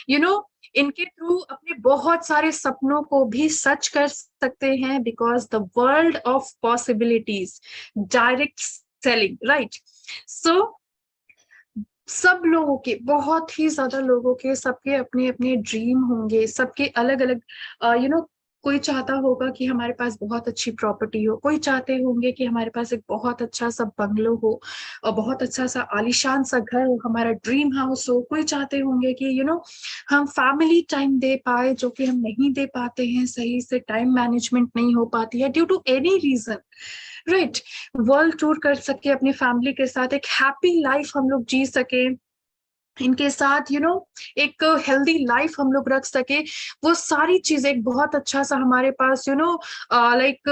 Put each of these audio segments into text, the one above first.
You know इनके through अपने बहुत सारे सपनों को भी सच कर सकते हैं, because the world of possibilities, direct selling, right? So सब लोगों के, बहुत ही ज्यादा लोगों के, सबके अपने अपने ड्रीम होंगे, सबके अलग अलग, कोई चाहता होगा कि हमारे पास बहुत अच्छी प्रॉपर्टी हो, कोई चाहते होंगे कि हमारे पास एक बहुत अच्छा सा बंगलो हो और बहुत अच्छा सा आलीशान सा घर हो, हमारा ड्रीम हाउस हो। कोई चाहते होंगे कि हम फैमिली टाइम दे पाए, जो कि हम नहीं दे पाते हैं, सही से टाइम मैनेजमेंट नहीं हो पाती है due to any reason, right? World tour कर सके, अपनी फैमिली के साथ एक हैप्पी लाइफ हम लोग जी सके, इनके साथ एक हेल्दी लाइफ हम लोग रख सके। वो सारी चीजें, एक बहुत अच्छा सा हमारे पास लाइक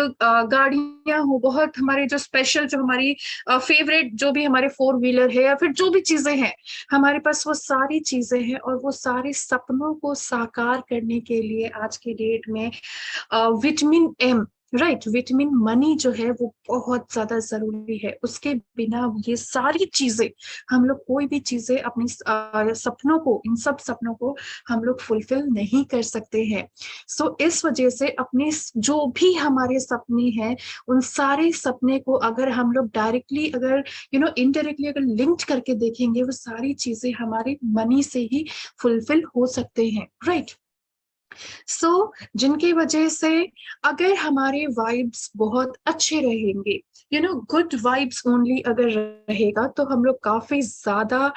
गाड़ियां हो, बहुत हमारे जो स्पेशल, जो हमारी फेवरेट, जो भी हमारे फोर व्हीलर है या फिर जो भी चीजें हैं हमारे पास, वो सारी चीजें हैं। और वो सारे सपनों को साकार करने के लिए आज के डेट में vitamin M, right, vitamin money जो है वो बहुत ज्यादा जरूरी है। उसके बिना ये सारी चीजें, हम लोग कोई भी चीजें अपनी सपनों को, इन सब सपनों को हम लोग फुलफिल नहीं कर सकते हैं। सो इस वजह से अपने जो भी हमारे सपने हैं, उन सारे सपने को अगर हम लोग डायरेक्टली, अगर इनडायरेक्टली अगर लिंक्ड करके देखेंगे, वो सारी चीजें हमारे मनी से ही फुलफिल हो सकते हैं, राइट? जिनकी वजह से अगर हमारे वाइब्स बहुत अच्छे रहेंगे, गुड वाइब्स ओनली अगर रहेगा, तो हम लोग काफी ज्यादा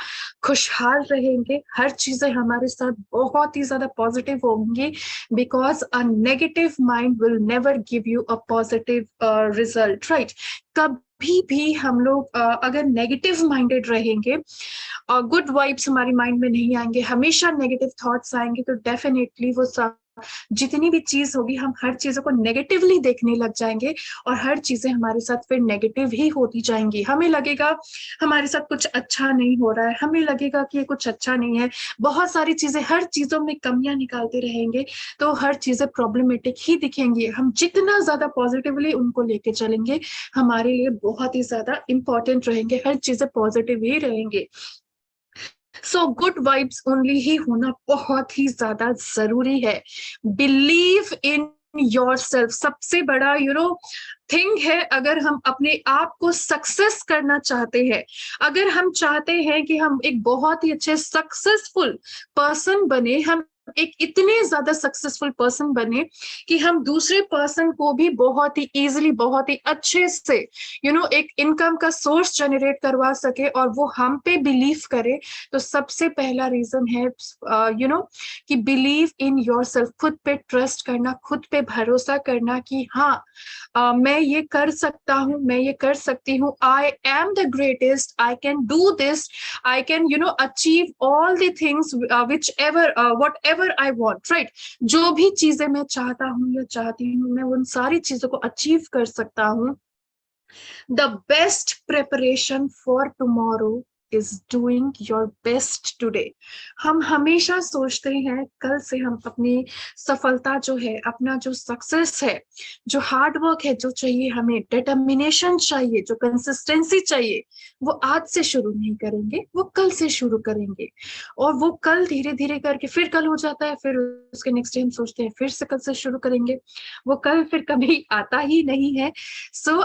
खुशहाल रहेंगे, हर चीजें हमारे साथ बहुत ही ज्यादा पॉजिटिव होंगी, because a negative mind will never give you a positive result, right? कभी भी हम लोग अगर नेगेटिव माइंडेड रहेंगे, गुड वाइब्स हमारे माइंड में नहीं आएंगे, हमेशा नेगेटिव थॉट्स आएंगे, तो डेफिनेटली वो सब, जितनी भी चीज होगी, हम हर चीजों को नेगेटिवली देखने लग जाएंगे, और हर चीजें हमारे साथ फिर नेगेटिव ही होती जाएंगी। हमें लगेगा हमारे साथ कुछ अच्छा नहीं हो रहा है, हमें लगेगा कि ये कुछ अच्छा नहीं है, बहुत सारी चीजें, हर चीजों में कमियां निकालते रहेंगे, तो हर चीजें प्रॉब्लमेटिक ही दिखेंगी। हम जितना ज्यादा पॉजिटिवली उनको लेके चलेंगे, हमारे लिए बहुत ही ज्यादा इंपॉर्टेंट रहेंगे, हर चीजें पॉजिटिव ही रहेंगे। सो गुड वाइब्स ओनली ही होना बहुत ही ज्यादा जरूरी है। बिलीव इन योर सेल्फ सबसे बड़ा थिंग है। अगर हम अपने आप को सक्सेस करना चाहते हैं, अगर हम चाहते हैं कि हम एक बहुत ही अच्छे सक्सेसफुल पर्सन बने, हम एक इतने ज्यादा सक्सेसफुल पर्सन बने कि हम दूसरे पर्सन को भी बहुत ही इजीली, बहुत ही अच्छे से एक इनकम का सोर्स जनरेट करवा सके, और वो हम पे बिलीव करे, तो सबसे पहला रीजन है कि बिलीव इन योरसेल्फ, खुद पे ट्रस्ट करना, खुद पे भरोसा करना कि हाँ, मैं ये कर सकता हूँ, मैं ये कर सकती हूँ, I am the greatest, I can do this, I can achieve all the things which ever what ever I want, right? जो भी चीजें मैं चाहता हूँ या चाहती हूँ, मैं उन सारी चीजों को अचीव कर सकता हूँ। The best preparation for tomorrow is doing your best today. हम हमेशा सोचते हैं कल से हम अपनी सफलता जो है, अपना जो सक्सेस है, जो हार्ड वर्क है, जो चाहिए हमें, डिटर्मिनेशन चाहिए, जो कंसिस्टेंसी चाहिए, वो आज से शुरू नहीं करेंगे, वो कल से शुरू करेंगे। और वो कल धीरे धीरे करके फिर कल हो जाता है, फिर उसके नेक्स्ट डे हम सोचते हैं फिर से कल से शुरू करेंगे, वो कल फिर कभी आता ही नहीं है।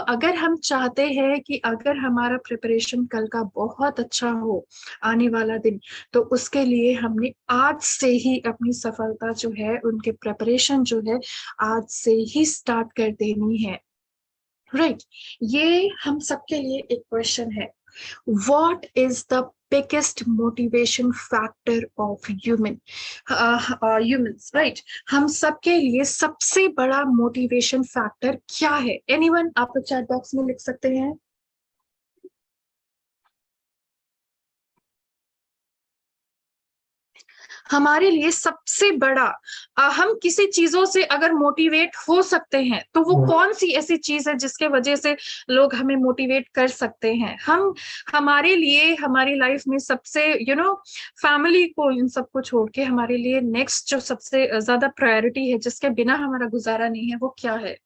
अगर हम चाहते हैं कि अगर हमारा प्रिपरेशन कल का बहुत अच्छा हो, आने वाला दिन, तो उसके लिए हमने आज से ही अपनी सफलता जो है, उनके प्रिपरेशन जो है, आज से ही स्टार्ट कर देनी है, राइट? ये हम सबके लिए एक क्वेश्चन है। What is the biggest motivation factor of humans, right? हम सबके लिए सबसे बड़ा मोटिवेशन फैक्टर क्या है? एनीवन, आप लोग चैट बॉक्स में लिख सकते हैं। हमारे लिए सबसे बड़ा, हम किसी चीजों से अगर मोटिवेट हो सकते हैं, तो वो कौन सी ऐसी चीज है जिसके वजह से लोग हमें मोटिवेट कर सकते हैं? हम, हमारे लिए, हमारी लाइफ में सबसे फैमिली को, इन सबको छोड़ के हमारे लिए नेक्स्ट जो सबसे ज्यादा प्रायोरिटी है, जिसके बिना हमारा गुजारा नहीं है, वो क्या है?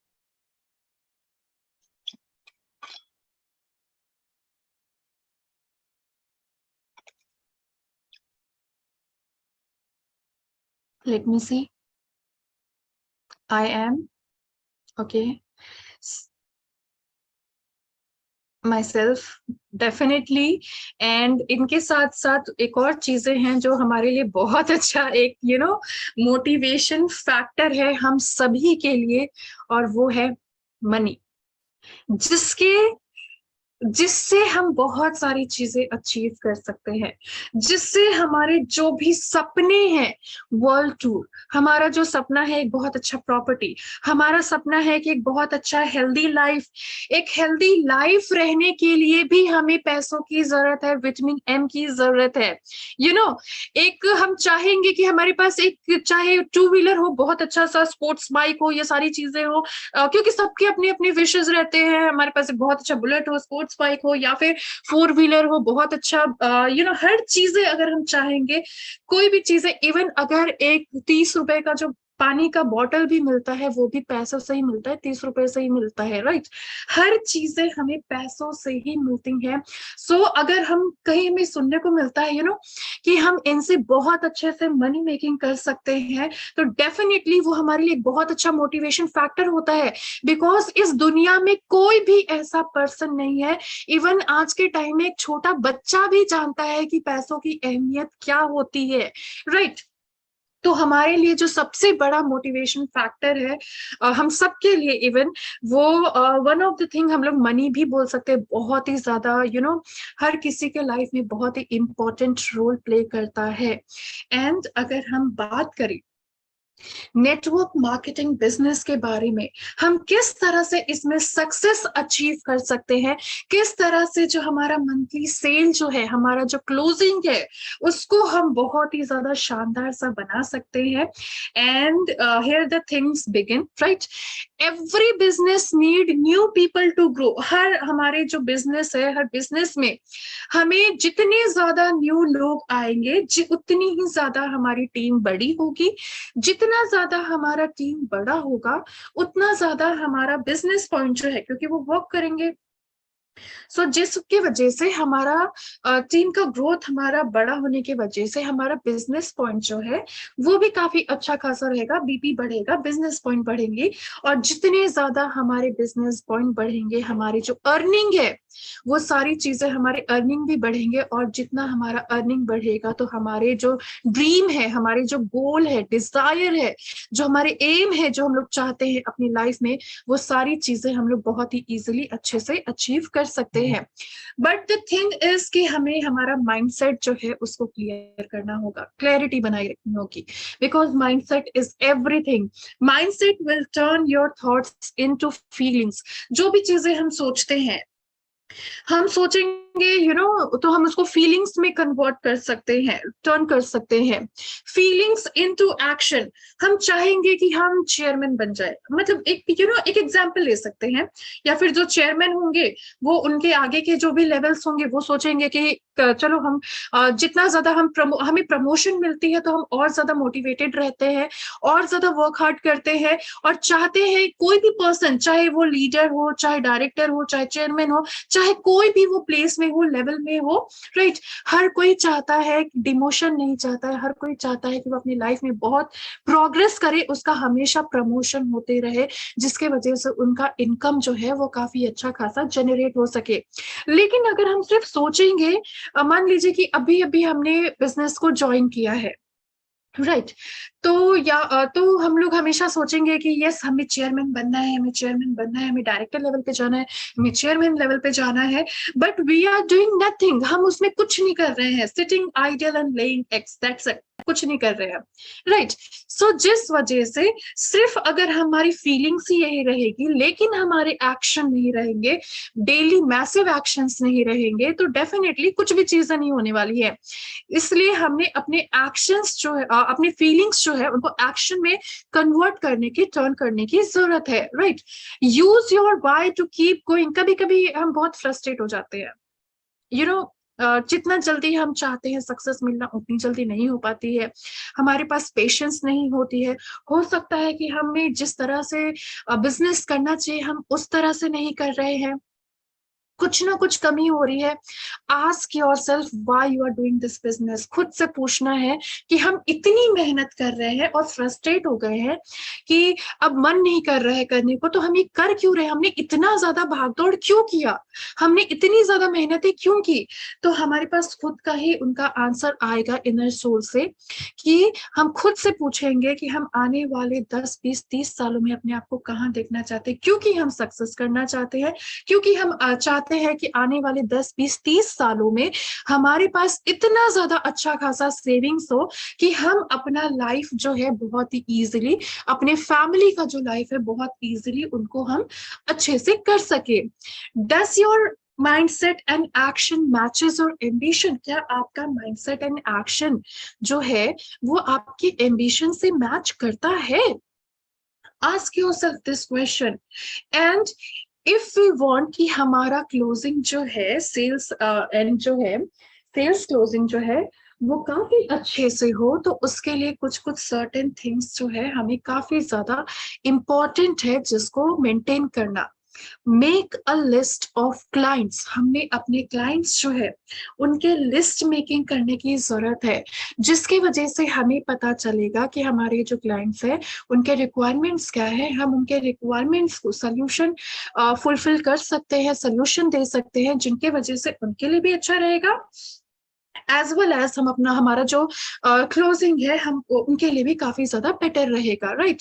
Let me see. I am okay. My self definitely. And इनके साथ साथ एक और चीजें हैं जो हमारे लिए बहुत अच्छा एक मोटिवेशन फैक्टर है हम सभी के लिए, और वो है मनी, जिसके जिससे हम बहुत सारी चीजें अचीव कर सकते हैं, जिससे हमारे जो भी सपने हैं, वर्ल्ड टूर, हमारा जो सपना है एक बहुत अच्छा प्रॉपर्टी, हमारा सपना है कि एक बहुत अच्छा हेल्दी लाइफ, एक हेल्दी लाइफ रहने के लिए भी हमें पैसों की जरूरत है, विटामिन एम की जरूरत है। यू you नो know, एक हम चाहेंगे कि हमारे पास एक चाहे टू व्हीलर हो, बहुत अच्छा सा स्पोर्ट्स बाइक हो, ये सारी चीजें हो, क्योंकि सबके अपने अपने विशेष रहते हैं। हमारे पास एक बहुत अच्छा बुलेट हो, स्पोर्ट्स बाइक हो, या फिर फोर व्हीलर हो, बहुत अच्छा हर चीजें अगर हम चाहेंगे, कोई भी चीजें, इवन अगर एक 30 रुपए का जो पानी का बॉटल भी मिलता है वो भी पैसों से ही मिलता है, 30 रुपए से ही मिलता है, राइट। हर चीजें हमें पैसों से ही मिलती हैं। सो अगर हम कहीं हमें सुनने को मिलता है कि हम इनसे बहुत अच्छे से मनी मेकिंग कर सकते हैं, तो डेफिनेटली वो हमारे लिए बहुत अच्छा मोटिवेशन फैक्टर होता है। बिकॉज इस दुनिया में कोई भी ऐसा पर्सन नहीं है, इवन आज के टाइम में एक छोटा बच्चा भी जानता है कि पैसों की अहमियत क्या होती है, राइट। तो हमारे लिए जो सबसे बड़ा मोटिवेशन फैक्टर है, हम सबके लिए, इवन वो वन ऑफ द थिंग हम लोग मनी भी बोल सकते हैं, बहुत ही ज्यादा हर किसी के लाइफ में बहुत ही इंपॉर्टेंट रोल प्ले करता है। एंड अगर हम बात करें नेटवर्क मार्केटिंग बिजनेस के बारे में, हम किस तरह से इसमें सक्सेस अचीव कर सकते हैं, किस तरह से जो हमारा मंथली सेल जो है, हमारा जो क्लोजिंग है, उसको हम बहुत ही ज्यादा शानदार सा बना सकते हैं। And here the things begin, right. Every business need new people to grow. हर हमारे जो बिजनेस है, हर बिजनेस में हमें जितने ज्यादा न्यू लोग आएंगे, उतनी ही ज्यादा हमारी टीम बड़ी होगी। जितना ज्यादा हमारा टीम बड़ा होगा, उतना ज्यादा हमारा बिजनेस पॉइंट जो है, क्योंकि वो वर्क करेंगे, जिसकी वजह से हमारा टीम का ग्रोथ हमारा बड़ा होने की वजह से हमारा बिजनेस पॉइंट जो है वो भी काफी अच्छा खासा रहेगा, बीपी बढ़ेगा, बिजनेस पॉइंट बढ़ेंगे। और जितने ज्यादा हमारे बिजनेस पॉइंट बढ़ेंगे, हमारी जो अर्निंग है, वो सारी चीजें, हमारे अर्निंग भी बढ़ेंगे। और जितना हमारा अर्निंग बढ़ेगा, तो हमारे जो ड्रीम है, हमारे जो गोल है, डिजायर है, जो हमारे एम है, जो हम लोग चाहते हैं अपनी लाइफ में, वो सारी चीजें हम लोग बहुत ही इजीली अच्छे से अचीव कर सकते हैं। बट द थिंग इज कि हमें हमारा माइंडसेट जो है उसको क्लियर करना होगा, क्लैरिटी बनाए रखनी होगी। Because mindset is everything. Mindset will turn your thoughts into feelings. जो भी चीजें हम सोचते हैं, हम सोचेंगे तो हम उसको फीलिंग्स में कन्वर्ट कर सकते हैं, टर्न कर सकते हैं। Feelings into action. हम चाहेंगे कि हम चेयरमैन बन जाए, मतलब एक एक एग्जांपल ले सकते हैं। या फिर जो चेयरमैन होंगे, वो उनके आगे के जो भी लेवल्स होंगे, वो सोचेंगे कि चलो हम जितना ज्यादा हमें प्रमोशन मिलती है, तो हम और ज्यादा मोटिवेटेड रहते हैं, और ज्यादा वर्क हार्ड करते हैं, और चाहते हैं कोई भी पर्सन, चाहे वो लीडर हो, चाहे डायरेक्टर हो, चाहे चेयरमैन हो, चाहे कोई भी वो प्लेस में हो, लेवल में हो, राइट। हर कोई चाहता है, डिमोशन नहीं चाहता है, हर कोई चाहता है कि वो अपनी लाइफ में बहुत प्रोग्रेस करे, उसका हमेशा प्रमोशन होते रहे, जिसके वजह से उनका इनकम जो है वो काफी अच्छा खासा जनरेट हो सके। लेकिन अगर हम सिर्फ सोचेंगे, मान लीजिए कि अभी अभी हमने बिजनेस को ज्वाइन किया है, राइट। तो हम लोग हमेशा सोचेंगे कि यस, हमें चेयरमैन बनना है, हमें चेयरमैन बनना है, हमें डायरेक्टर लेवल पे जाना है, हमें चेयरमैन लेवल पे जाना है। But we are doing nothing. हम उसमें कुछ नहीं कर रहे हैं, sitting ideal and laying eggs, that's it, कुछ नहीं कर रहे हैं, राइट। सो जिस वजह से सिर्फ अगर हमारी फीलिंग्स ही यही रहेगी, लेकिन हमारे एक्शन नहीं रहेंगे, डेली मैसिव एक्शंस नहीं रहेंगे, तो डेफिनेटली कुछ भी चीजें नहीं होने वाली है। इसलिए हमने अपने एक्शंस जो है, अपने फीलिंग्स जो है, उनको एक्शन में कन्वर्ट करने की, टर्न करने की जरूरत है, right. Use your why to keep going. कभी कभी हम बहुत फ्रस्ट्रेट हो जाते हैं, यू नो जितना जल्दी हम चाहते हैं सक्सेस मिलना, उतनी जल्दी नहीं हो पाती है, हमारे पास पेशेंस नहीं होती है। हो सकता है कि हमें जिस तरह से बिजनेस करना चाहिए, हम उस तरह से नहीं कर रहे हैं, कुछ ना कुछ कमी हो रही है, ask yourself why you are doing this business. खुद से पूछना है कि हम इतनी मेहनत कर रहे हैं और फ्रस्ट्रेट हो गए हैं कि अब मन नहीं कर रहा है करने को, तो हम ये कर क्यों रहे हैं, हमने इतना ज्यादा भागदौड़ क्यों किया, हमने इतनी ज्यादा मेहनतें क्यों की। तो हमारे पास खुद का ही उनका आंसर आएगा इनर सोल से, कि हम खुद से पूछेंगे कि हम आने वाले 10 20 30 सालों में अपने आप को कहाँ देखना चाहते हैं, क्योंकि हम सक्सेस करना चाहते हैं, क्योंकि हम चाहते हैं कि आने वाले 10 20 30 सालों में हमारे पास इतना ज्यादा अच्छा खासा सेविंग्स हो कि हम अपना लाइफ जो है बहुत ही इजीली, अपने फैमिली का जो लाइफ है बहुत इजीली उनको हम अच्छे से कर सके। Does your mindset and action matches और एम्बिशन, क्या आपका माइंडसेट एंड एक्शन जो है वो आपकी एम्बिशन से मैच करता है? Ask yourself this question. And if we want कि हमारा क्लोजिंग जो है सेल्स एंड जो है सेल्स क्लोजिंग जो है वो काफी अच्छे से हो, तो उसके लिए कुछ कुछ सर्टेन थिंग्स जो है हमें काफी ज्यादा इम्पोर्टेंट है जिसको मेंटेन करना। Make a list of clients, हमने अपने क्लाइंट्स जो है उनके लिस्ट मेकिंग करने की जरूरत है, जिसकी वजह से हमें पता चलेगा कि हमारे जो क्लाइंट्स है उनके रिक्वायरमेंट्स क्या है, हम उनके रिक्वायरमेंट्स को सोल्यूशन फुलफिल कर सकते हैं, सोल्यूशन दे सकते हैं, जिनके वजह से उनके लिए भी अच्छा रहेगा, एज वेल एज हम अपना हमारा जो क्लोजिंग है हम उनके लिए भी काफी ज्यादा बेटर रहेगा, राइट।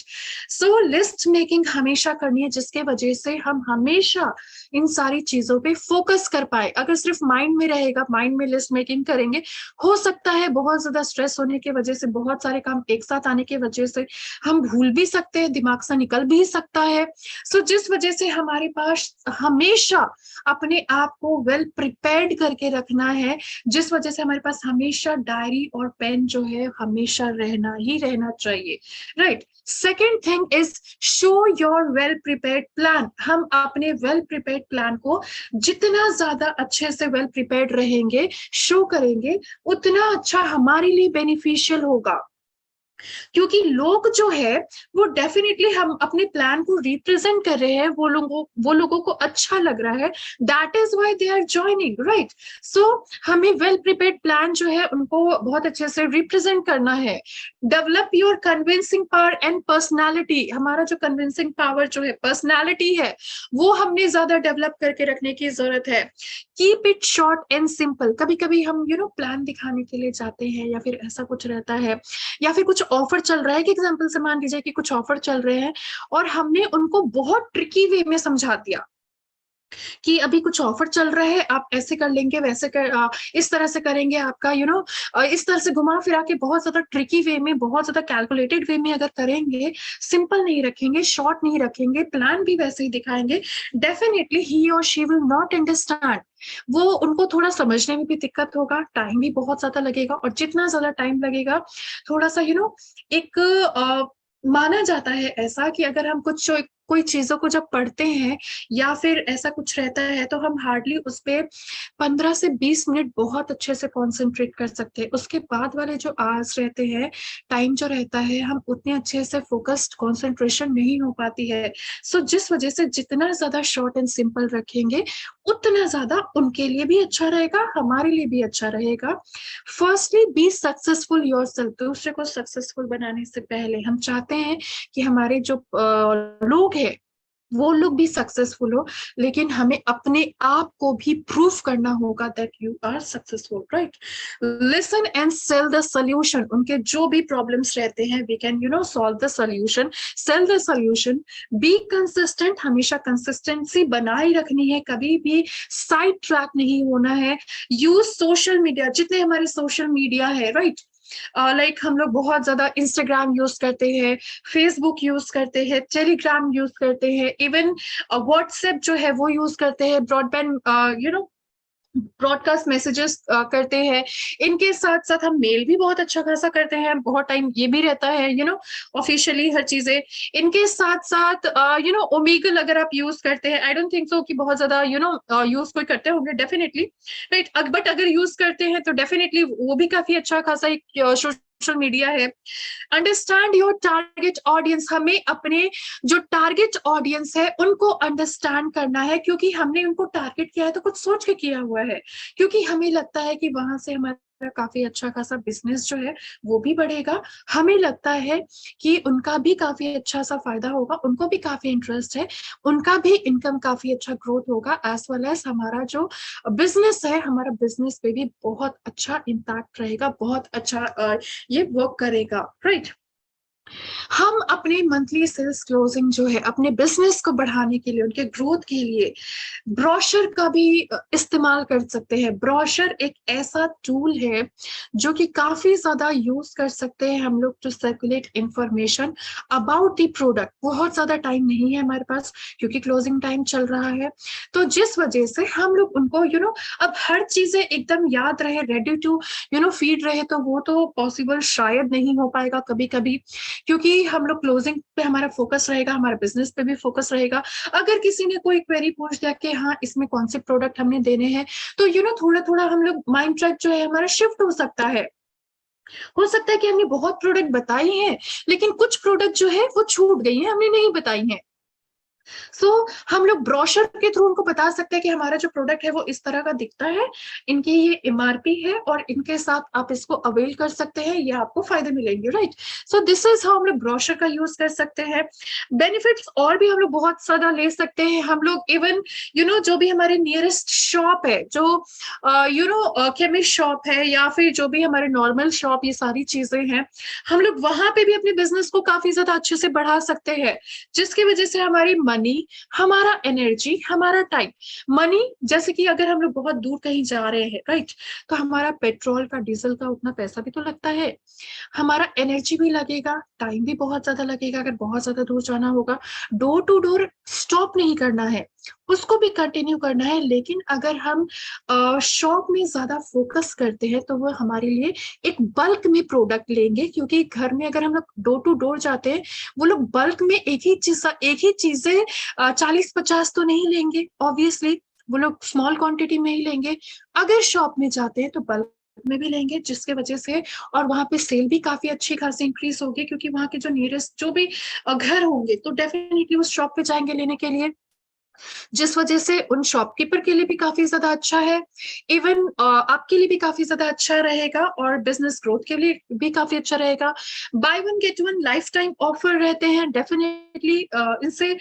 सो लिस्ट मेकिंग हमेशा करनी है, जिसके वजह से हम हमेशा इन सारी चीजों पे फोकस कर पाए। अगर सिर्फ माइंड में रहेगा, माइंड में लिस्ट मेकिंग करेंगे, हो सकता है बहुत ज्यादा स्ट्रेस होने की वजह से, बहुत सारे काम एक साथ आने की वजह से हम भूल भी सकते हैं, दिमाग से निकल भी सकता है। सो जिस वजह से हमारे पास हमेशा अपने आप को वेल प्रिपेयर्ड करके रखना है, जिस वजह से हमारे पास हमेशा डायरी और पेन जो है हमेशा रहना ही रहना चाहिए, right. Second thing is show your well prepared plan. हम अपने वेल प्रिपेयर्ड प्लान को जितना ज्यादा अच्छे से वेल प्रिपेयर्ड रहेंगे, शो करेंगे, उतना अच्छा हमारे लिए बेनिफिशियल होगा। क्योंकि लोग जो है वो डेफिनेटली हम अपने प्लान को रिप्रेजेंट कर रहे हैं, वो लोगों को अच्छा लग रहा है, that is why they are joining, right. So हमें वेल प्रिपेयर्ड प्लान जो है उनको बहुत अच्छे से रिप्रेजेंट करना है। Develop your convincing power and personality, हमारा जो कन्विंसिंग पावर जो है, पर्सनालिटी है, वो हमने ज्यादा डेवलप करके रखने की जरूरत है। Keep it short and simple. कभी कभी हम प्लान दिखाने के लिए जाते हैं या फिर ऐसा कुछ रहता है, या फिर कुछ ऑफर चल रहा है, कि एग्जांपल से मान लीजिए कि कुछ ऑफर चल रहे हैं और हमने उनको बहुत ट्रिकी वे में समझा दिया कि अभी कुछ ऑफर चल रहा है, आप ऐसे कर लेंगे, वैसे इस तरह से करेंगे, आपका इस तरह से घुमा फिरा के बहुत ज्यादा ट्रिकी वे में, बहुत ज्यादा कैलकुलेटेड वे में अगर करेंगे, सिंपल नहीं रखेंगे, शॉर्ट नहीं रखेंगे, प्लान भी वैसे ही दिखाएंगे, डेफिनेटली ही और शी विल नॉट अंडरस्टैंड। वो उनको थोड़ा समझने में भी दिक्कत होगा, टाइम भी बहुत ज्यादा लगेगा, और जितना ज्यादा टाइम लगेगा थोड़ा सा एक माना जाता है ऐसा कि अगर हम कुछ कोई चीजों को जब पढ़ते हैं या फिर ऐसा कुछ रहता है, तो हम हार्डली उस पे 15 से 20 मिनट बहुत अच्छे से कॉन्सेंट्रेट कर सकते हैं। उसके बाद वाले जो आवर्स रहते हैं, टाइम जो रहता है, हम उतने अच्छे से फोकस्ड कॉन्सेंट्रेशन नहीं हो पाती है। सो जिस वजह से जितना ज्यादा शॉर्ट एंड सिंपल रखेंगे, उतना ज्यादा उनके लिए भी अच्छा रहेगा, हमारे लिए भी अच्छा रहेगा। Firstly be successful yourself. दूसरे को सक्सेसफुल बनाने से पहले हम चाहते हैं कि हमारे जो लोग हैं वो लोग भी सक्सेसफुल हो, लेकिन हमें अपने आप को भी प्रूफ करना होगा that you are successful, right. Listen and sell the solution. उनके जो भी प्रॉब्लम्स रहते हैं, we can solve the solution, sell the solution. Be consistent, हमेशा कंसिस्टेंसी बनाए रखनी है, कभी भी साइड ट्रैक नहीं होना है। यूज सोशल मीडिया, जितने हमारे सोशल मीडिया है, राइट, लाइक हम लोग बहुत ज्यादा इंस्टाग्राम यूज करते हैं, फेसबुक यूज करते हैं, टेलीग्राम यूज करते हैं, इवन व्हाट्सएप जो है वो यूज करते हैं, ब्रॉडबैंड ब्रॉडकास्ट मैसेजेस करते हैं। इनके साथ साथ हम मेल भी बहुत अच्छा खासा करते हैं, बहुत टाइम ये भी रहता है ऑफिशियली हर चीजें। इनके साथ साथ ओमेगल अगर आप यूज करते हैं, आई डोंट थिंक सो कि बहुत ज्यादा यूज कोई करते होंगे, डेफिनेटली, राइट। बट अगर यूज करते हैं तो डेफिनेटली वो भी काफी अच्छा खासा एक सोशल मीडिया है। अंडरस्टैंड योर टारगेट ऑडियंस, हमें अपने जो टारगेट ऑडियंस है उनको अंडरस्टैंड करना है, क्योंकि हमने उनको टारगेट किया है तो कुछ सोच के किया हुआ है, क्योंकि हमें लगता है कि वहां से हमारा काफी अच्छा खासा बिजनेस जो है वो भी बढ़ेगा। हमें लगता है कि उनका भी काफी अच्छा सा फायदा होगा, उनको भी काफी इंटरेस्ट है, उनका भी इनकम काफी अच्छा ग्रोथ होगा, एज वेल एज हमारा जो बिजनेस है, हमारा बिजनेस पे भी बहुत अच्छा इम्पैक्ट रहेगा, बहुत अच्छा ये वर्क करेगा, राइट। हम अपने मंथली सेल्स क्लोजिंग जो है अपने बिजनेस को बढ़ाने के लिए, उनके ग्रोथ के लिए ब्रोशर का भी इस्तेमाल कर सकते हैं। ब्रोशर एक ऐसा टूल है जो कि काफी ज्यादा यूज कर सकते हैं हम लोग to circulate information about the product. बहुत ज्यादा टाइम नहीं है हमारे पास क्योंकि क्लोजिंग टाइम चल रहा है, तो जिस वजह से हम लोग उनको अब हर चीजें एकदम याद रहे, रेडी टू फीड रहे, तो वो तो पॉसिबल शायद नहीं हो पाएगा कभी कभी, क्योंकि हम लोग क्लोजिंग पे हमारा फोकस रहेगा, हमारा बिजनेस पे भी फोकस रहेगा। अगर किसी ने कोई क्वेरी पूछ दिया कि हाँ इसमें कौन से प्रोडक्ट हमने देने हैं, तो थोड़ा थोड़ा हम लोग माइंड ट्रैक जो है हमारा शिफ्ट हो सकता है। हो सकता है कि हमने बहुत प्रोडक्ट बताए हैं लेकिन कुछ प्रोडक्ट जो है वो छूट गई है, हमने नहीं बताई हैं। सो हम लोग ब्रोशर के थ्रू उनको बता सकते हैं कि हमारा जो प्रोडक्ट है वो इस तरह का दिखता है, इनकी ये एमआरपी है और इनके साथ आप इसको अवेल कर सकते हैं, ये आपको फायदे मिलेंगे, right. So this is how हम लोग ब्रोशर का यूज कर सकते हैं। बेनिफिट्स और भी हम लोग बहुत ज्यादा ले सकते हैं। हम लोग इवन जो भी हमारे नियरेस्ट शॉप है, जो केमिस्ट शॉप है या फिर जो भी हमारे नॉर्मल शॉप, ये सारी चीजें हैं, हम लोग वहां पे भी अपने बिजनेस को काफी ज्यादा अच्छे से बढ़ा सकते हैं, जिसकी वजह से हमारी मनी, हमारा एनर्जी, हमारा टाइम, मनी जैसे कि अगर हम लोग बहुत दूर कहीं जा रहे हैं, राइट, तो हमारा पेट्रोल का, डीजल का उतना पैसा भी तो लगता है, हमारा एनर्जी भी लगेगा, टाइम भी बहुत ज्यादा लगेगा अगर बहुत ज्यादा दूर जाना होगा। डोर टू डोर स्टॉप नहीं करना है, उसको भी कंटिन्यू करना है, लेकिन अगर हम शॉप में ज्यादा फोकस करते हैं तो वो हमारे लिए एक बल्क में प्रोडक्ट लेंगे, क्योंकि घर में अगर हम लोग डोर टू डोर जाते हैं, वो लोग बल्क में एक ही चीजें 40-50 तो नहीं लेंगे ऑब्वियसली, वो लोग स्मॉल क्वांटिटी में ही लेंगे। अगर शॉप में जाते हैं तो बल्क में भी लेंगे, जिसके वजह से और वहां पे सेल भी काफी अच्छी खासी इंक्रीज होगी, क्योंकि वहां के जो नियरेस्ट जो भी घर होंगे तो डेफिनेटली उस शॉप पे जाएंगे लेने के लिए, जिस वजह से उन शॉपकीपर के लिए भी काफी ज्यादा अच्छा है, इवन आपके लिए भी काफी ज्यादा अच्छा रहेगा और बिजनेस ग्रोथ के लिए भी काफी अच्छा रहेगा। By one get one life time offer रहते हैं डेफिनेटली, इनसे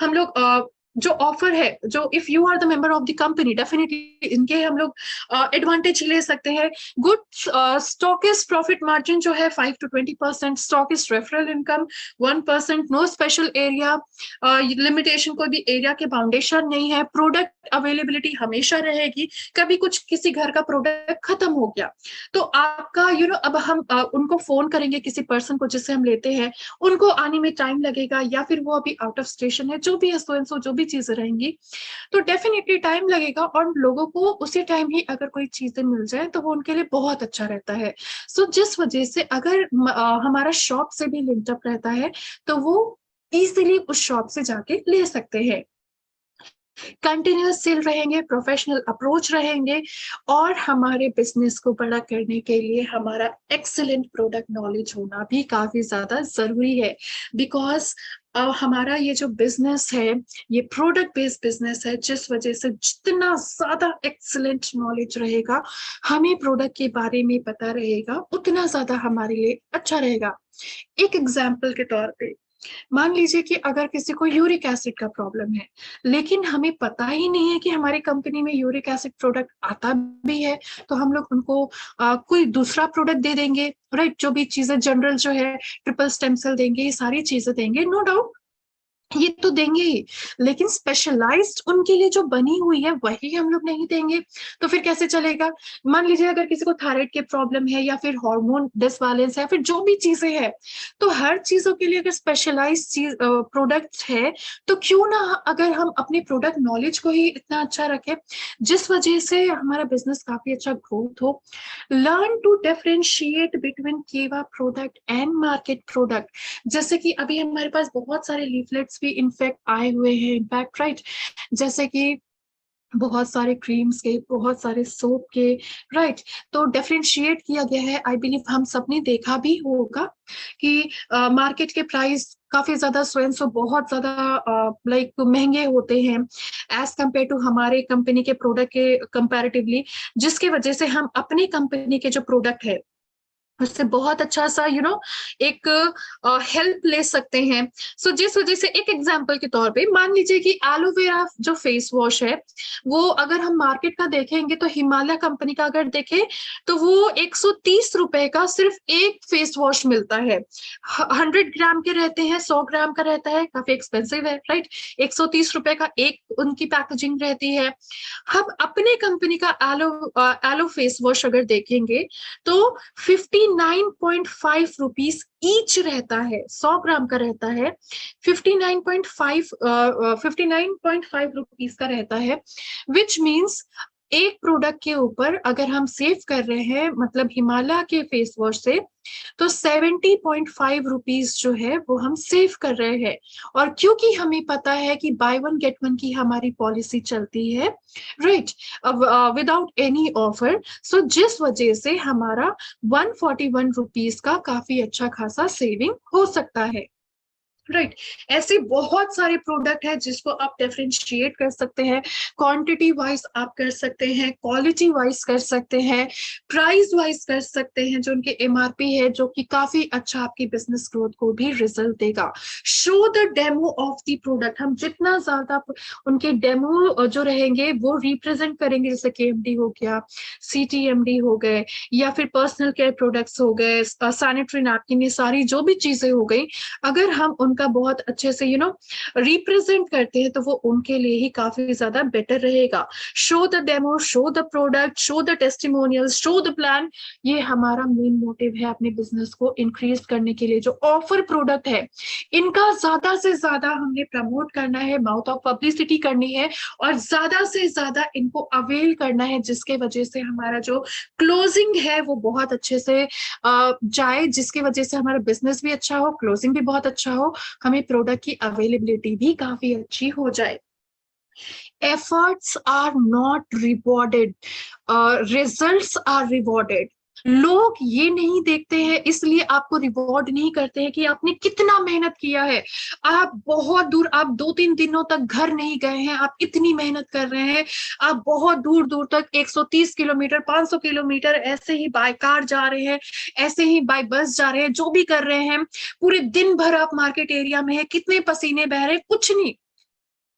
हम लोग जो ऑफर है, जो if you are the member of the company, definitely इनके हम लोग एडवांटेज ले सकते हैं। गुड स्टॉकिस्ट प्रॉफिट मार्जिन जो है 5 to 20%, stockist referral income 1%, no special area limitation, कोई भी एरिया के बाउंडेशन नहीं है, प्रोडक्ट अवेलेबिलिटी हमेशा रहेगी, कभी कुछ किसी घर का प्रोडक्ट खत्म हो गया तो आपका अब हम उनको फोन करेंगे, किसी पर्सन को जिससे हम लेते हैं, उनको आने में टाइम लगेगा, या फिर वो अभी आउट ऑफ स्टेशन है, जो भी है, सो एंड सो जो भी चीजें रहेंगी, तो डेफिनेटली टाइम लगेगा, और लोगों को उसी टाइम ही अगर कोई चीजें मिल जाए तो वो उनके लिए बहुत अच्छा रहता है। सो जिस वजह से अगर हमारा शॉप से भी लिंकअप रहता है तो वो इजीली उस शॉप से जाके ले सकते हैं। कंटिन्यूअस सेल रहेंगे, प्रोफेशनल अप्रोच रहेंगे, और हमारे बिजनेस को बड़ा करने के लिए हमारा एक्सीलेंट प्रोडक्ट नॉलेज होना भी काफी ज्यादा जरूरी है, बिकॉज हमारा ये जो बिजनेस है ये प्रोडक्ट बेस्ड बिजनेस है, जिस वजह से जितना ज्यादा एक्सीलेंट नॉलेज रहेगा, हमें प्रोडक्ट के बारे में पता रहेगा, उतना ज्यादा हमारे लिए अच्छा रहेगा। एक एग्जाम्पल के तौर पे मान लीजिए कि अगर किसी को यूरिक एसिड का प्रॉब्लम है, लेकिन हमें पता ही नहीं है कि हमारी कंपनी में यूरिक एसिड प्रोडक्ट आता भी है, तो हम लोग उनको कोई दूसरा प्रोडक्ट दे देंगे, राइट, जो भी चीजें जनरल जो है, ट्रिपल स्टेम सेल देंगे, ये सारी चीजें देंगे, नो डाउट ये तो देंगे ही, लेकिन स्पेशलाइज्ड उनके लिए जो बनी हुई है वही हम लोग नहीं देंगे, तो फिर कैसे चलेगा। मान लीजिए अगर किसी को थायराइड के प्रॉब्लम है, या फिर हार्मोन डिसबैलेंस है, या फिर जो भी चीजें हैं, तो हर चीजों के लिए अगर स्पेशलाइज्ड चीज प्रोडक्ट है, तो क्यों ना अगर हम अपने प्रोडक्ट नॉलेज को ही इतना अच्छा रखें, जिस वजह से हमारा बिजनेस काफी अच्छा ग्रोथ हो। लर्न टू डिफरेंशिएट बिटवीन केवा प्रोडक्ट एंड मार्केट प्रोडक्ट, जैसे कि अभी हमारे पास बहुत सारे लीफलेट्स भी इनफैक्ट आए हुए हैं, इनफैक्ट, राइट, जैसे कि बहुत सारे क्रीम्स के, बहुत सारे सोप के, राइट। तो डिफरेंशिएट किया गया है। आई बिलीव हम सबने देखा भी होगा कि मार्केट के प्राइस काफी ज्यादा स्वयं से बहुत ज्यादा लाइक महंगे होते हैं एज कंपेयर टू हमारे कंपनी के प्रोडक्ट के कंपैरेटिवली, जिसकी वजह से हम अपनी कंपनी के जो प्रोडक्ट है उससे बहुत अच्छा सा एक हेल्प ले सकते हैं। सो जिस वजह से एक एग्जांपल के तौर पे मान लीजिए कि एलोवेरा जो फेस वॉश है, वो अगर हम मार्केट का देखेंगे तो हिमालय कंपनी का अगर देखें तो वो 130 रुपए का सिर्फ एक फेस वॉश मिलता है। 100 ग्राम के रहते हैं, 100 ग्राम का रहता है, काफी एक्सपेंसिव है, राइट। 130 रुपए का एक उनकी पैकेजिंग रहती है। हम अपने कंपनी का एलो फेस वॉश अगर देखेंगे तो 59.5 रुपीज ईच रहता है, 100 ग्राम का रहता है। 59.5 रुपीज का रहता है, विच मीन्स एक प्रोडक्ट के ऊपर अगर हम सेव कर रहे हैं, मतलब हिमालय के फेस वॉश से, तो 70.5 रुपीज जो है वो हम सेव कर रहे हैं। और क्योंकि हमें पता है कि बाय वन गेट वन की हमारी पॉलिसी चलती है, राइट, विदाउट एनी ऑफर, सो जिस वजह से हमारा 141 रुपीज का काफी अच्छा खासा सेविंग हो सकता है, राइट। ऐसे बहुत सारे प्रोडक्ट है जिसको आप डिफरेंशिएट कर सकते हैं। क्वांटिटी वाइज आप कर सकते हैं, क्वालिटी वाइज कर सकते हैं, प्राइस वाइज कर सकते हैं, जो उनके एमआरपी है, जो कि काफी अच्छा आपकी बिजनेस ग्रोथ को भी रिजल्ट देगा। Show the demo of the product, हम जितना ज्यादा उनके डेमो जो रहेंगे वो रिप्रेजेंट करेंगे, जैसे केएमडी हो गया, सीटीएमडी हो गए, या फिर पर्सनल केयर प्रोडक्ट्स हो गए, सैनिटरी नैपकिन, ये सारी जो भी चीजें हो गई, अगर हम उनका बहुत अच्छे से रिप्रेजेंट करते हैं तो वो उनके लिए ही काफी ज्यादा बेटर रहेगा। Show the demo, show the product, show the testimonial, show the plan, ये हमारा मेन मोटिव है अपने बिजनेस को इंक्रीज करने के लिए। जो ऑफर प्रोडक्ट है इनका ज्यादा से ज्यादा हमने प्रमोट करना है, माउथ ऑफ पब्लिसिटी करनी है, और ज्यादा से ज्यादा इनको अवेल करना है, जिसके वजह से हमारा जो क्लोजिंग है वो बहुत अच्छे से जाए, जिसकी वजह से हमारा बिजनेस भी अच्छा हो, क्लोजिंग भी बहुत अच्छा हो, हमें प्रोडक्ट की अवेलेबिलिटी भी काफी अच्छी हो जाए। Efforts are not rewarded, results are rewarded. लोग ये नहीं देखते हैं, इसलिए आपको रिवॉर्ड नहीं करते हैं कि आपने कितना मेहनत किया है। आप बहुत दूर, आप 2-3 दिनों तक घर नहीं गए हैं, आप इतनी मेहनत कर रहे हैं, आप बहुत दूर दूर तक 130 किलोमीटर, 500 किलोमीटर ऐसे ही बाय कार जा रहे हैं, ऐसे ही बाय बस जा रहे हैं, जो भी कर रहे हैं, पूरे दिन भर आप मार्केट एरिया में है, कितने पसीने बह रहे हैं, कुछ नहीं,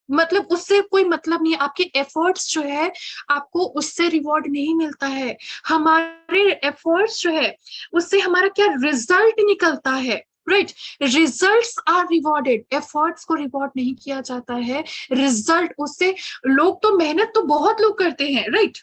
मतलब उससे कोई मतलब नहीं है। आपके एफर्ट्स जो है आपको उससे रिवॉर्ड नहीं मिलता है। हमारे एफर्ट्स जो है उससे हमारा क्या रिजल्ट निकलता है, राइट। रिजल्ट्स आर रिवॉर्डेड, एफर्ट्स को रिवॉर्ड नहीं किया जाता है, रिजल्ट उससे। लोग तो मेहनत तो बहुत लोग करते हैं, राइट,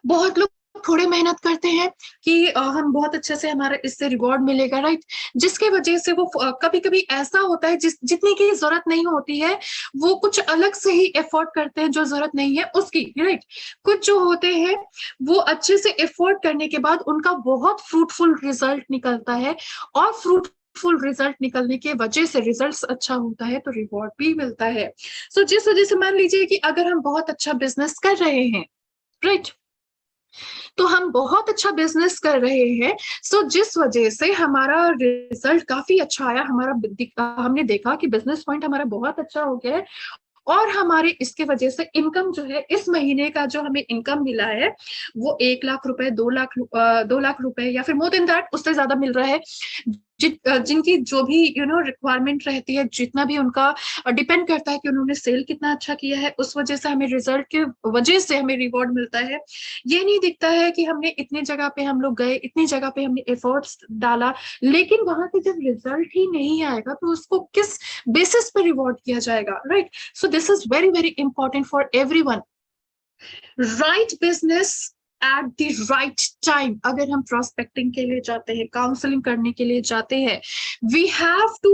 बहुत लोग थोड़े मेहनत करते हैं कि हम बहुत अच्छे से, हमारा इससे रिवॉर्ड मिलेगा, राइट, जिसके वजह से वो कभी कभी ऐसा होता है जितनी की जरूरत नहीं होती है, वो कुछ अलग से ही एफोर्ड करते हैं जो जरूरत नहीं है उसकी, राइट। कुछ जो होते हैं वो अच्छे से एफोर्ड करने के बाद उनका बहुत फ्रूटफुल रिजल्ट निकलता है, और फ्रूटफुल रिजल्ट निकलने के वजह से रिजल्ट अच्छा होता है तो रिवॉर्ड भी मिलता है। सो जिस वजह से मान लीजिए कि अगर हम बहुत अच्छा बिजनेस कर रहे हैं, राइट, तो हम बहुत अच्छा बिजनेस कर रहे हैं, सो जिस वजह से हमारा रिजल्ट काफी अच्छा आया, हमने देखा कि बिजनेस पॉइंट हमारा बहुत अच्छा हो गया है, और हमारे इसके वजह से इनकम जो है, इस महीने का जो हमें इनकम मिला है वो 1 लाख रुपए, 2 लाख रुपए, या फिर मोर देन दैट, उससे ज्यादा मिल रहा है। जिनकी जो भी रिक्वायरमेंट रहती है, जितना भी उनका डिपेंड करता है कि उन्होंने सेल कितना अच्छा किया है, उस वजह से हमें रिजल्ट के वजह से हमें रिवॉर्ड मिलता है। ये नहीं दिखता है कि हमने इतनी जगह पे हम लोग गए, इतनी जगह पे हमने एफर्ट्स डाला, लेकिन वहां से जब रिजल्ट ही नहीं आएगा तो उसको किस बेसिस पे रिवॉर्ड किया जाएगा, right. So this is very, very important for everyone. Right business at the right time. अगर हम prospecting के लिए जाते हैं, काउंसलिंग करने के लिए जाते हैं, we have to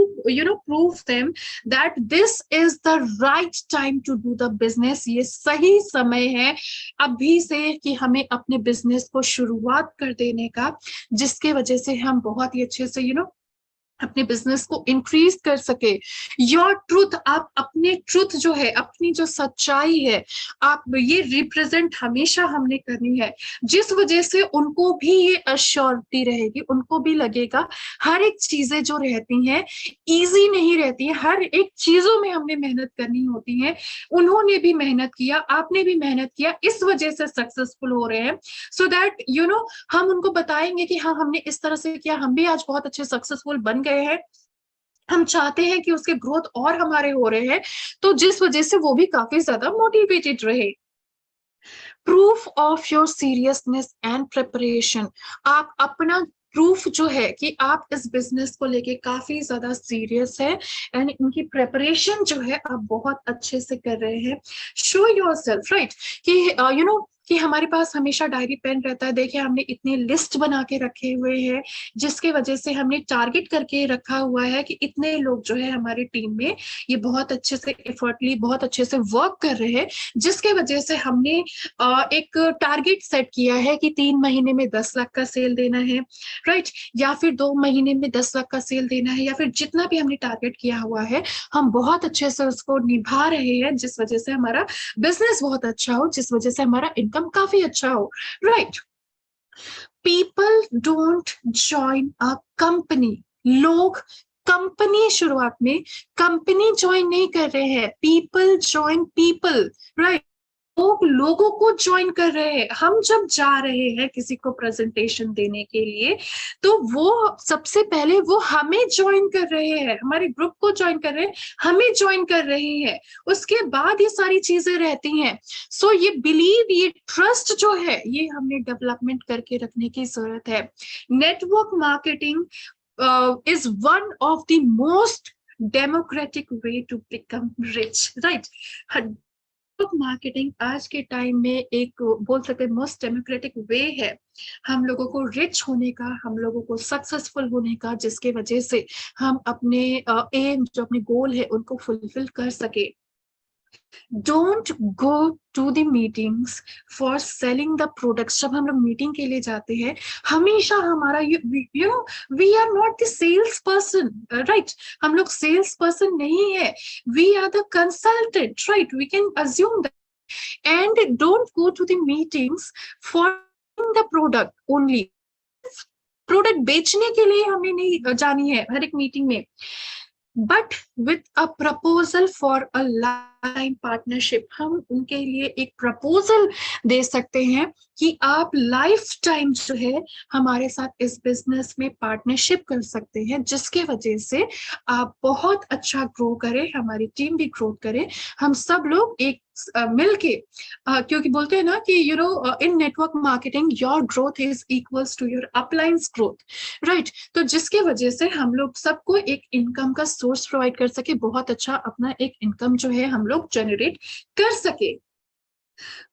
prove them that this is the right time to do the business. ये सही समय है अभी से कि हमें अपने बिजनेस को शुरुआत कर देने का, जिसके वजह से हम बहुत ही अच्छे से अपने बिजनेस को इंक्रीज कर सके। योर ट्रूथ, आप अपने ट्रूथ जो है, अपनी जो सच्चाई है, आप ये रिप्रेजेंट हमेशा हमने करनी है, जिस वजह से उनको भी ये अश्योरिटी रहेगी, उनको भी लगेगा हर एक चीजें जो रहती हैं इजी नहीं रहती है, हर एक चीजों में हमने मेहनत करनी होती है। उन्होंने भी मेहनत किया, आपने भी मेहनत किया, इस वजह से सक्सेसफुल हो रहे हैं। सो दैट हम उनको बताएंगे कि हाँ, हमने इस तरह से किया, हम भी आज बहुत अच्छे सक्सेसफुल बन गए हैं। हम चाहते हैं कि उसके ग्रोथ और हमारे हो रहे हैं, तो जिस वजह से वो भी काफी ज्यादा मोटिवेटेड रहे। Proof of your seriousness and preparation, आप अपना प्रूफ जो है कि आप इस बिजनेस को लेके काफी ज्यादा सीरियस है एंड इनकी प्रिपरेशन जो है आप बहुत अच्छे से कर रहे हैं। शो योर सेल्फ, राइट, कि कि हमारे पास हमेशा डायरी पेन रहता है। देखिए, हमने इतनी लिस्ट बना के रखे हुए हैं, जिसके वजह से हमने टारगेट करके रखा हुआ है कि इतने लोग जो है हमारी टीम में ये बहुत अच्छे से एफर्टली, बहुत अच्छे से वर्क कर रहे हैं, जिसके वजह से हमने एक टारगेट सेट किया है कि 3 महीने में 10 लाख का सेल देना है, राइट, या फिर 2 महीने में 10 लाख का सेल देना है, या फिर जितना भी हमने टारगेट किया हुआ है हम बहुत अच्छे से उसको निभा रहे हैं, जिस वजह से हमारा बिजनेस बहुत अच्छा हो, जिस वजह से हमारा इनकम काफी अच्छा हो, right. People don't join a company, लोग कंपनी शुरुआत में कंपनी ज्वाइन नहीं कर रहे हैं, पीपल ज्वाइन पीपल, राइट। लोग लोगों को ज्वाइन कर रहे हैं। हम जब जा रहे हैं किसी को प्रेजेंटेशन देने के लिए, तो वो सबसे पहले वो हमें ज्वाइन कर रहे हैं, हमारे ग्रुप को ज्वाइन कर रहे हैं, हमें ज्वाइन कर रहे हैं, उसके बाद ये सारी चीजें रहती हैं। सो ये बिलीव, ये ट्रस्ट जो है, ये हमने डेवलपमेंट करके रखने की जरूरत है। Network marketing is one of the most democratic way to become rich, right. Marketing आज के टाइम में एक बोल सकते हैं मोस्ट डेमोक्रेटिक वे है हम लोगों को रिच होने का, हम लोगों को सक्सेसफुल होने का, जिसके वजह से हम अपने एम, जो अपने गोल है, उनको फुलफिल कर सके। Don't go to the meetings for selling the products. जब हम लोग मीटिंग के लिए जाते हैं, हमेशा हमारा we are not the sales person, right, हम लोग सेल्स पर्सन नहीं है, we are the consultant, right, we can assume that. And don't go to the meetings for the product only, product बेचने के लिए हमने नहीं जानी है हर एक मीटिंग में, but with a proposal for a life partnership. हम उनके लिए एक प्रपोजल दे सकते हैं कि आप लाइफ टाइम जो है हमारे साथ इस बिजनेस में पार्टनरशिप कर सकते हैं, जिसके वजह से आप बहुत अच्छा ग्रो करें, हमारी टीम भी ग्रो करे, हम सब लोग एक मिलके, क्योंकि बोलते हैं ना कि in network marketing your growth is equals to your upline's growth, right. तो जिसके वजह से हम लोग सबको एक इनकम का सोर्स प्रोवाइड कर सके, बहुत अच्छा अपना एक इनकम जो है हम लोग जनरेट कर सके।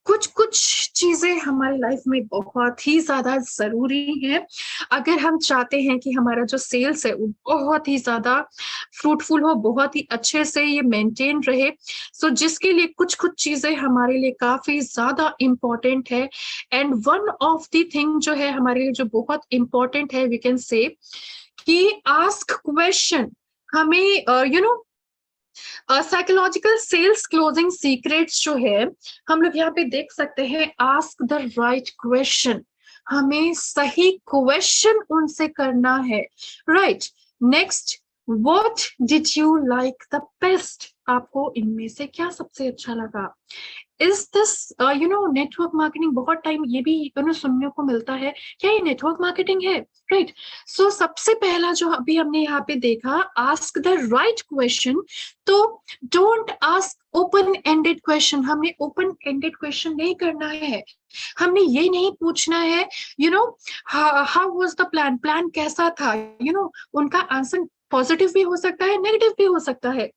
कुछ कुछ चीजें हमारी लाइफ में बहुत ही ज्यादा जरूरी है अगर हम चाहते हैं कि हमारा जो सेल्स है वो बहुत ही ज्यादा फ्रूटफुल हो, बहुत ही अच्छे से ये मेंटेन रहे। सो जिसके लिए कुछ कुछ चीजें हमारे लिए काफी ज्यादा इंपॉर्टेंट है। And one of the thing जो है हमारे लिए जो बहुत इंपॉर्टेंट है, वी कैन से कि आस्क क्वेश्चन। हमें साइकोलॉजिकल सेल्स क्लोजिंग सीक्रेट्स जो है हम लोग यहाँ पे देख सकते हैं। आस्क द राइट क्वेश्चन, हमें सही क्वेश्चन उनसे करना है, right. Next, what did you like the best, आपको इनमें से क्या सबसे अच्छा लगा। इज दिस नेटवर्क मार्केटिंग, बहुत टाइम ये भी सुनने को मिलता है, क्या ये नेटवर्क मार्केटिंग है, राइट। सो सबसे पहला जो अभी हमने यहाँ पे देखा, आस्क द राइट क्वेश्चन। तो don't ask open ended question, हमें ओपन एंडेड क्वेश्चन नहीं करना है। हमने ये नहीं पूछना है how was the plan, plan कैसा था, उनका आंसर पॉजिटिव भी हो सकता है, नेगेटिव भी हो सकता है।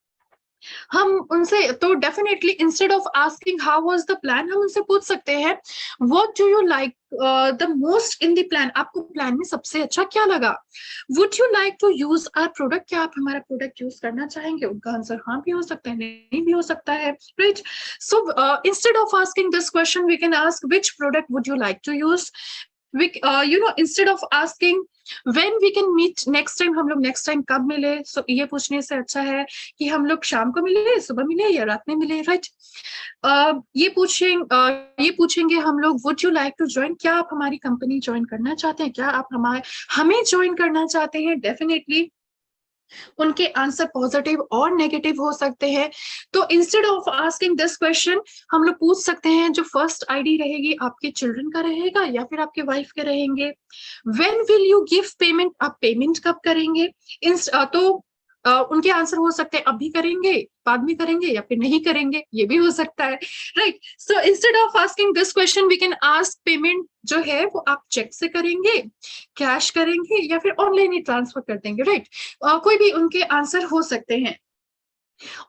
हम उनसे तो definitely instead of asking how was the plan, हम उनसे पूछ सकते हैं what do you like the most in the plan, आपको प्लान में सबसे अच्छा क्या लगा। Would you like to use our product, क्या आप हमारा प्रोडक्ट यूज करना चाहेंगे। उनका आंसर हाँ भी हो सकता है, नहीं भी हो सकता है, right. So instead of asking this question we can ask which product would you like to use, instead of asking when we can meet next time, हम लोग नेक्स्ट टाइम कब मिले, सो ये पूछने से अच्छा है कि हम लोग शाम को मिले, सुबह मिले या रात में मिले, राइट। ये पूछेंगे हम लोग, would you like to join, क्या आप हमारी कंपनी ज्वाइन करना चाहते हैं, क्या आप हमें ज्वाइन करना चाहते हैं। डेफिनेटली उनके आंसर पॉजिटिव और नेगेटिव हो सकते हैं। तो instead of asking this question, हम लोग पूछ सकते हैं जो फर्स्ट आईडी रहेगी आपके चिल्ड्रन का रहेगा या फिर आपके वाइफ के रहेंगे। When will you give payment, आप पेमेंट कब करेंगे। तो उनके आंसर हो सकते हैं अभी करेंगे, बाद में करेंगे या फिर नहीं करेंगे, ये भी हो सकता है, right. So instead of asking this question we can ask payment जो है वो आप चेक से करेंगे, कैश करेंगे या फिर ऑनलाइन ही ट्रांसफर कर देंगे, राइट। कोई भी उनके आंसर हो सकते हैं।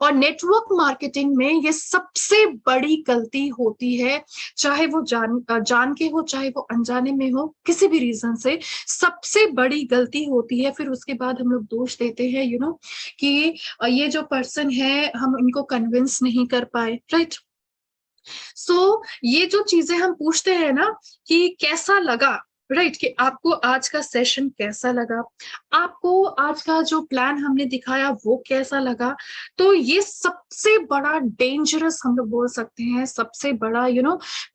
और नेटवर्क मार्केटिंग में ये सबसे बड़ी गलती होती है, चाहे वो जान के हो, चाहे वो अनजाने में हो, किसी भी रीजन से सबसे बड़ी गलती होती है। फिर उसके बाद हम लोग दोष देते हैं कि ये जो पर्सन है हम इनको कन्विंस नहीं कर पाए, राइट। सो ये जो चीजें हम पूछते हैं ना कि कैसा लगा, राइट, कि आपको आज का सेशन कैसा लगा, आपको आज का जो प्लान हमने दिखाया वो कैसा लगा। तो ये सबसे बड़ा डेंजरस हम लोग बोल सकते हैं, सबसे बड़ा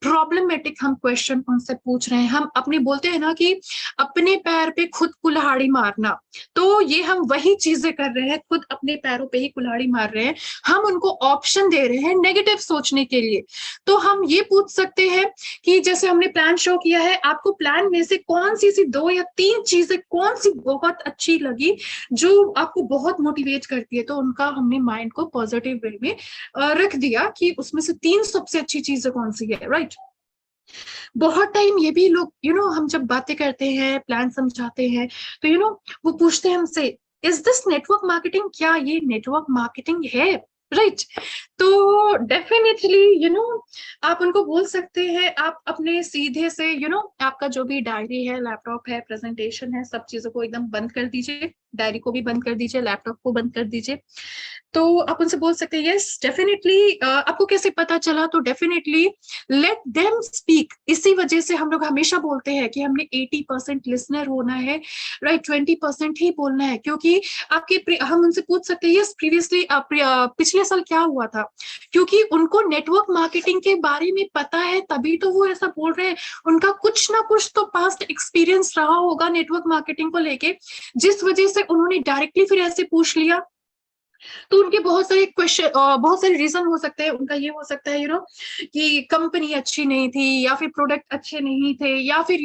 प्रॉब्लमेटिक हम क्वेश्चन उनसे पूछ रहे हैं। हम अपने बोलते हैं ना कि अपने पैर पे खुद कुल्हाड़ी मारना, तो ये हम वही चीजें कर रहे हैं, खुद अपने पैरों पे ही कुल्हाड़ी मार रहे हैं। हम उनको ऑप्शन दे रहे हैं नेगेटिव सोचने के लिए। तो हम ये पूछ सकते हैं कि जैसे हमने प्लान शो किया है, आपको प्लान में से कौन सी 2 या 3 चीजें कौन सी बहुत अच्छी लगी, जो आपको बहुत मोटिवेट करती है। तो उनका हमने माइंड को पॉजिटिव वे में रख दिया कि उसमें से 3 सबसे अच्छी चीजें कौन सी है, राइट। बहुत टाइम ये भी लोग हम जब बातें करते हैं, प्लान समझाते हैं, तो वो पूछते हैं हमसे, इज दिस नेटवर्क मार्केटिंग, क्या ये नेटवर्क मार्केटिंग है, राइट। तो डेफिनेटली आप उनको बोल सकते हैं, आप अपने सीधे से आपका जो भी डायरी है, लैपटॉप है, प्रेजेंटेशन है, सब चीजों को एकदम बंद कर दीजिए, डायरी को भी बंद कर दीजिए, लैपटॉप को बंद कर दीजिए। तो आप उनसे बोल सकते हैं, यस डेफिनेटली आपको कैसे पता चला, तो डेफिनेटली लेट देम स्पीक। इसी वजह से हम लोग हमेशा बोलते हैं कि हमने 80% लिसनर होना है, राइट, 20% ही बोलना है। क्योंकि हम उनसे पूछ सकते हैं, यस प्रीवियसली पिछले साल क्या हुआ था, क्योंकि उनको नेटवर्क मार्केटिंग के बारे में पता है, तभी तो वो ऐसा बोल रहे हैं। उनका कुछ ना कुछ तो पास्ट एक्सपीरियंस रहा होगा नेटवर्क मार्केटिंग को लेके, जिस वजह से उन्होंने डायरेक्टली फिर ऐसे पूछ लिया। तो उनके बहुत सारे क्वेश्चन, बहुत सारे रीजन हो सकते हैं। उनका ये हो सकता है कि कंपनी अच्छी नहीं थी, या फिर प्रोडक्ट अच्छे नहीं थे, या फिर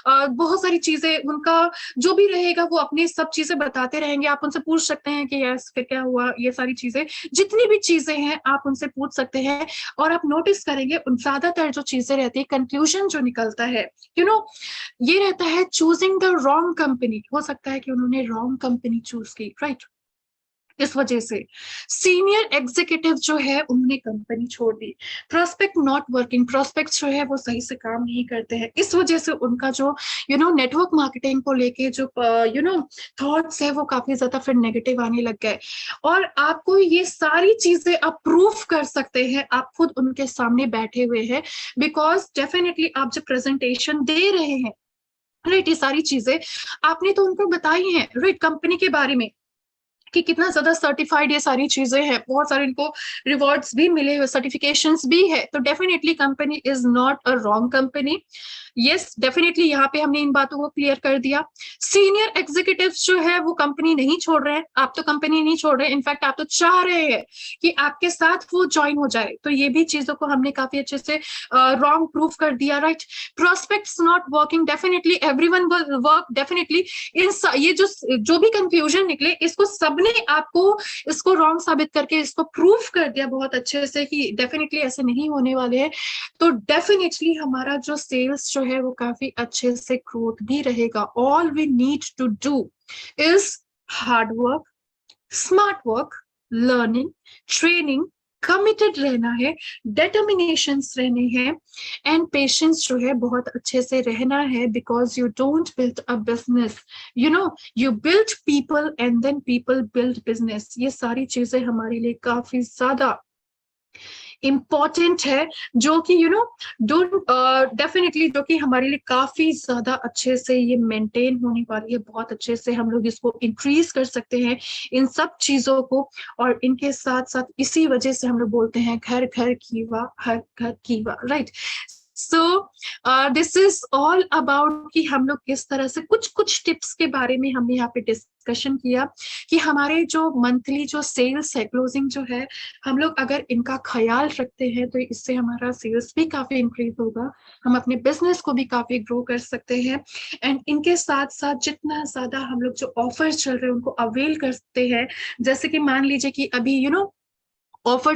बहुत सारी चीजें, उनका जो भी रहेगा वो अपनी सब चीजें बताते रहेंगे। आप उनसे पूछ सकते हैं कि यस फिर क्या हुआ, ये सारी चीजें, जितनी भी चीजें हैं आप उनसे पूछ सकते हैं। और आप नोटिस करेंगे ज्यादातर जो चीजें रहती है, कंक्लूजन जो निकलता है ये रहता है, चूजिंग द रॉन्ग कंपनी। हो सकता है कि उन्होंने रॉन्ग कंपनी चूज की, राइट। इस वजह से सीनियर एग्जीक्यूटिव जो है उन्होंने कंपनी छोड़ दी। प्रोस्पेक्ट नॉट वर्किंग, प्रोस्पेक्ट जो है वो सही से काम नहीं करते हैं, इस वजह से उनका जो नेटवर्क मार्केटिंग को लेके जो थॉट्स है वो काफी ज्यादा फिर नेगेटिव आने लग गए। और आपको ये सारी चीजें आप प्रूफ कर सकते हैं, आप खुद उनके सामने बैठे हुए हैं, बिकॉज डेफिनेटली आप जब प्रेजेंटेशन दे रहे हैं, राइट, ये सारी चीजें आपने तो उनको बताई हैं, राइट, कंपनी के बारे में कि कितना ज्यादा सर्टिफाइड ये सारी चीजें हैं, बहुत सारे इनको रिवॉर्ड्स भी मिले हुए, सर्टिफिकेशंस भी है। तो definitely company is not a wrong company. Yes definitely यहाँ पे हमने इन बातों को क्लियर कर दिया। सीनियर एग्जीक्यूटिव जो है वो कंपनी नहीं छोड़ रहे हैं, आप तो कंपनी नहीं छोड़ रहे हैं, इनफैक्ट आप तो चाह रहे हैं कि आपके साथ वो ज्वाइन हो जाए। तो ये भी चीजों को हमने काफी अच्छे से रॉन्ग प्रूफ कर दिया, right. Prospects not working, definitely everyone will work, definitely ये जो भी कंफ्यूजन निकले, इसको सबने आपको इसको रॉन्ग साबित करके इसको प्रूफ कर दिया बहुत अच्छे से कि डेफिनेटली ऐसे नहीं होने वाले हैं। तो डेफिनेटली हमारा जो सेल्स जो है वो काफी अच्छे से ग्रोथ भी रहेगा। All we need to do is hard work, smart work, learning, training, committed रहना है, डेटर्मिनेशंस रहने हैं, एंड पेशेंस जो है बहुत अच्छे से रहना है। Because you don't build a business, you build people and then people build business. ये सारी चीजें हमारे लिए काफी ज्यादा इम्पोर्टेंट है, जो कि डोंट डेफिनेटली, जो कि हमारे लिए काफी ज्यादा अच्छे से ये मेंटेन होने वाली है, बहुत अच्छे से हम लोग इसको इंक्रीज कर सकते हैं इन सब चीजों को। और इनके साथ साथ इसी वजह से हम लोग बोलते हैं घर घर कीवा, हर घर कीवा, right. So this is all about कि हम लोग किस तरह से कुछ कुछ टिप्स के बारे में हमने यहाँ पे डिस्कशन किया, कि हमारे जो मंथली जो सेल्स है, क्लोजिंग जो है, हम लोग अगर इनका ख्याल रखते हैं तो इससे हमारा सेल्स भी काफी इंक्रीज होगा, हम अपने बिजनेस को भी काफी ग्रो कर सकते हैं। एंड इनके साथ साथ जितना ज्यादा हम लोग जो ऑफर्स चल रहे हैं उनको अवेल करते हैं, जैसे कि मान लीजिए कि अभी ऑफर